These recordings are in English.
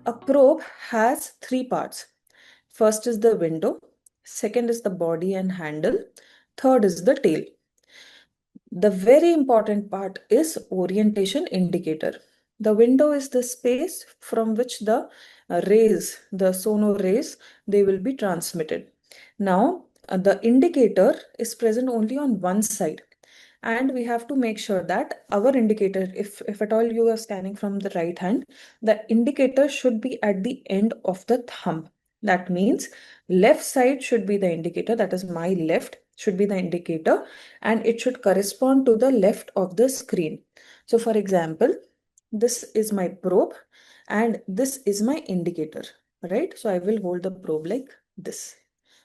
A probe has three parts. First is the window, second is the body and handle, third is the tail. The very important part is orientation indicator. The window is the space from which the rays, the sonar rays, they will be transmitted. Now, the indicator is present only on one side. And we have to make sure that our indicator, if at all you are scanning from the right hand, the indicator should be at the end of the thumb. That means left side should be the indicator, that is my left should be the indicator, and it should correspond to the left of the screen. So for example, this is my probe and this is my indicator, right? So I will hold the probe like this.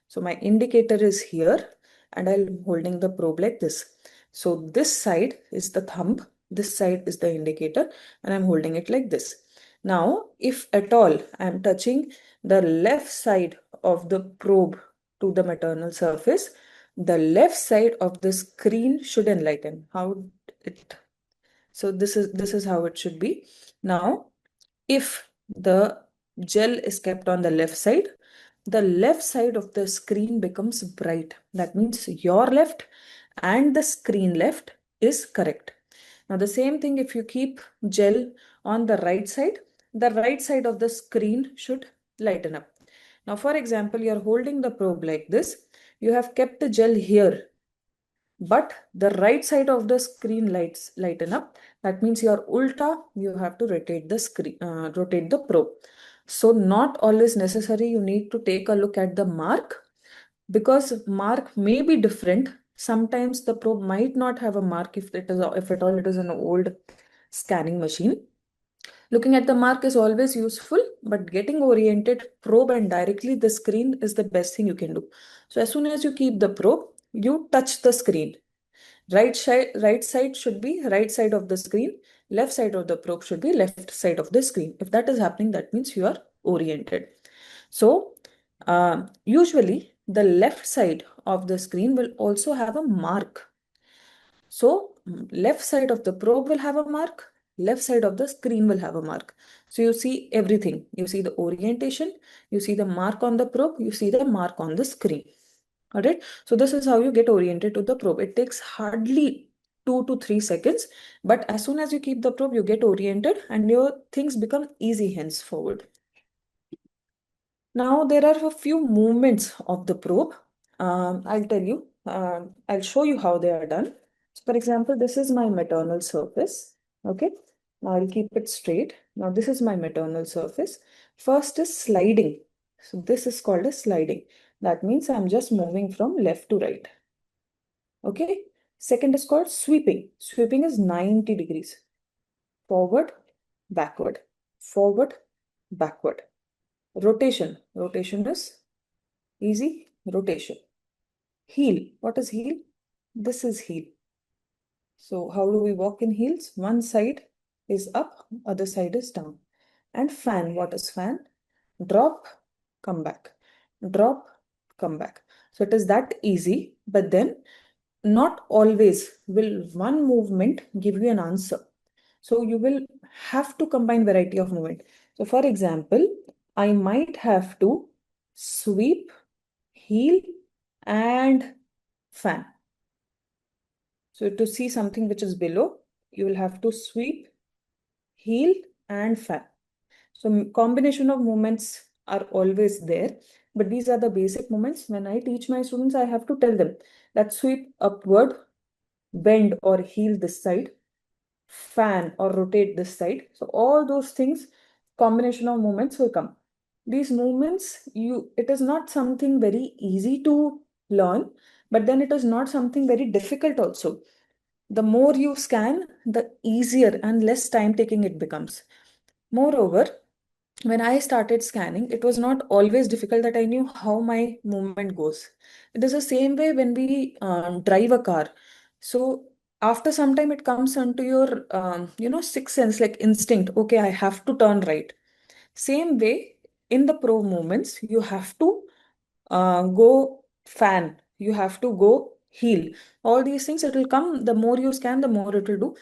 So my indicator is here and I'm holding the probe like this. So this side is the thumb, this side is the indicator, and I'm holding it like this. Now, if at all I'm touching the left side of the probe to the maternal surface, the left side of the screen should enlighten. So this is how it should be. Now, if the gel is kept on the left side of the screen becomes bright. That means your left and the screen left is correct. Now the same thing, if you keep gel on the right side of the screen should lighten up. Now for example, you're holding the probe like this. You have kept the gel here, but the right side of the screen lighten up. That means your ulta, you have to rotate the screen, rotate the probe. So not always necessary you need to take a look at the mark, because mark may be different. Sometimes the probe might not have a mark if at all it is an old scanning machine. Looking at the mark is always useful, but getting oriented, probe and directly the screen is the best thing you can do. So as soon as you keep the probe, you touch the screen. Right side should be right side of the screen. Left side of the probe should be left side of the screen. If that is happening, that means you are oriented. So usually the left side of the screen will also have a mark. So left side of the probe will have a mark, left side of the screen will have a mark. So you see everything. You see the orientation, you see the mark on the probe, you see the mark on the screen. All right. So this is how you get oriented to the probe. It takes hardly 2 to 3 seconds, but as soon as you keep the probe, you get oriented and your things become easy henceforward. Now there are a few movements of the probe. I'll tell you, I'll show you how they are done. So for example, this is my maternal surface. Okay. Now I'll keep it straight. Now this is my maternal surface. First is sliding. So this is called a sliding. That means I'm just moving from left to right. Okay. Second is called sweeping. Sweeping is 90 degrees. Forward, backward, forward, backward. Rotation. Rotation is easy. Rotation. Heel. What is heel? This is heel. So how do we walk in heels? One side is up, other side is down. And fan. What is fan? Drop, come back. Drop, come back. So it is that easy, but then not always will one movement give you an answer. So you will have to combine variety of movement. So for example, I might have to sweep, heel, and fan. So to see something which is below, you will have to sweep, heel, and fan. So combination of movements are always there, but these are the basic movements. When I teach my students, I have to tell them that sweep upward, bend or heel this side, fan or rotate this side. So all those things, combination of movements will come. These movements, it is not something very easy to learn, but then it is not something very difficult also. The more you scan, the easier and less time taking it becomes. Moreover, when I started scanning, it was not always difficult that I knew how my movement goes. It is the same way when we drive a car. So after some time, it comes onto your, sixth sense, like instinct. Okay, I have to turn right. Same way in the pro movements, you have to go fan. You have to go heel. All these things, it will come, the more you scan, the more it will do.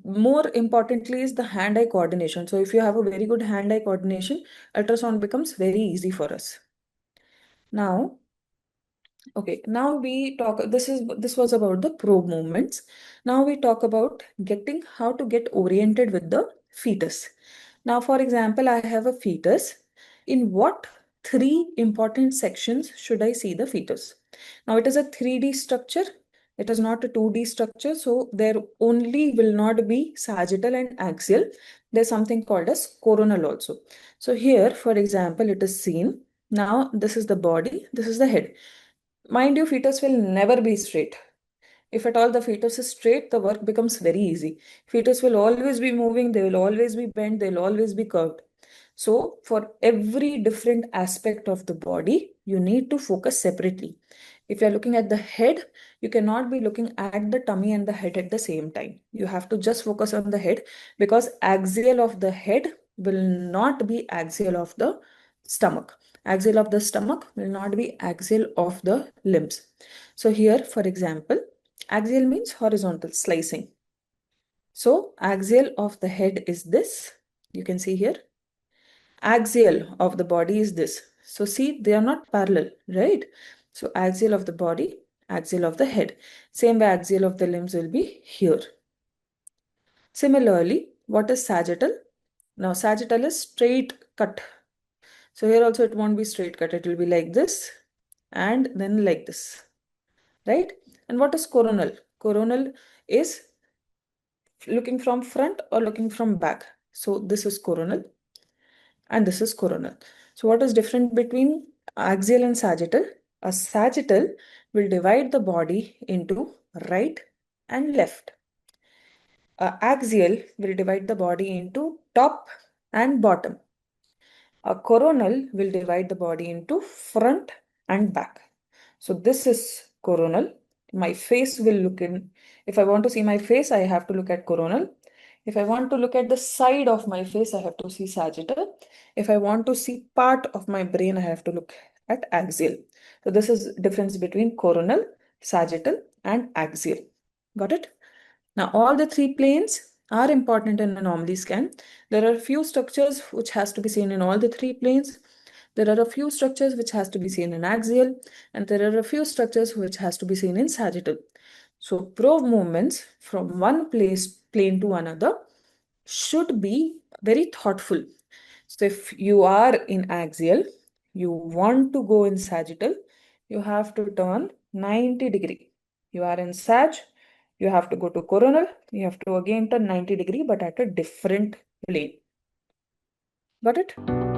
More importantly is the hand-eye coordination. So if you have a very good hand-eye coordination, ultrasound becomes very easy for us. Now, okay, now we talk, this was about the probe movements. Now we talk about getting, how to get oriented with the fetus. Now, for example, I have a fetus. In what three important sections should I see the fetus? Now, it is a 3D structure. It is not a 2D structure. So there only will not be sagittal and axial. There's something called as coronal also. So here, for example, it is seen. Now, this is the body, this is the head. Mind you, fetus will never be straight. If at all the fetus is straight, the work becomes very easy. Fetus will always be moving, they will always be bent, they will always be curved. So for every different aspect of the body, you need to focus separately. If you're looking at the head, you cannot be looking at the tummy and the head at the same time. You have to just focus on the head, because axial of the head will not be axial of the stomach. Axial of the stomach will not be axial of the limbs. So here, for example, axial means horizontal slicing. So axial of the head is this. You can see here. Axial of the body is this. So see, they are not parallel, right? So axial of the body, axial of the head. Same way axial of the limbs will be here. Similarly, what is sagittal? Now sagittal is straight cut. So here also it won't be straight cut. It will be like this and then like this, right? And what is coronal? Coronal is looking from front or looking from back. So this is coronal and this is coronal. So what is different between axial and sagittal? A sagittal will divide the body into right and left. A axial will divide the body into top and bottom. A coronal will divide the body into front and back. So this is coronal. My face will look in, if I want to see my face, I have to look at coronal. If I want to look at the side of my face, I have to see sagittal. If I want to see part of my brain, I have to look at axial. So this is difference between coronal, sagittal, and axial. Got it? Now, all the three planes are important in anomaly scan. There are a few structures which has to be seen in all the three planes. There are a few structures which has to be seen in axial, and there are a few structures which has to be seen in sagittal. So probe movements from one plane to another should be very thoughtful. So if you are in axial, you want to go in sagittal, you have to turn 90 degree. You are in sag, you have to go to coronal, you have to again turn 90 degree but at a different plane. Got it?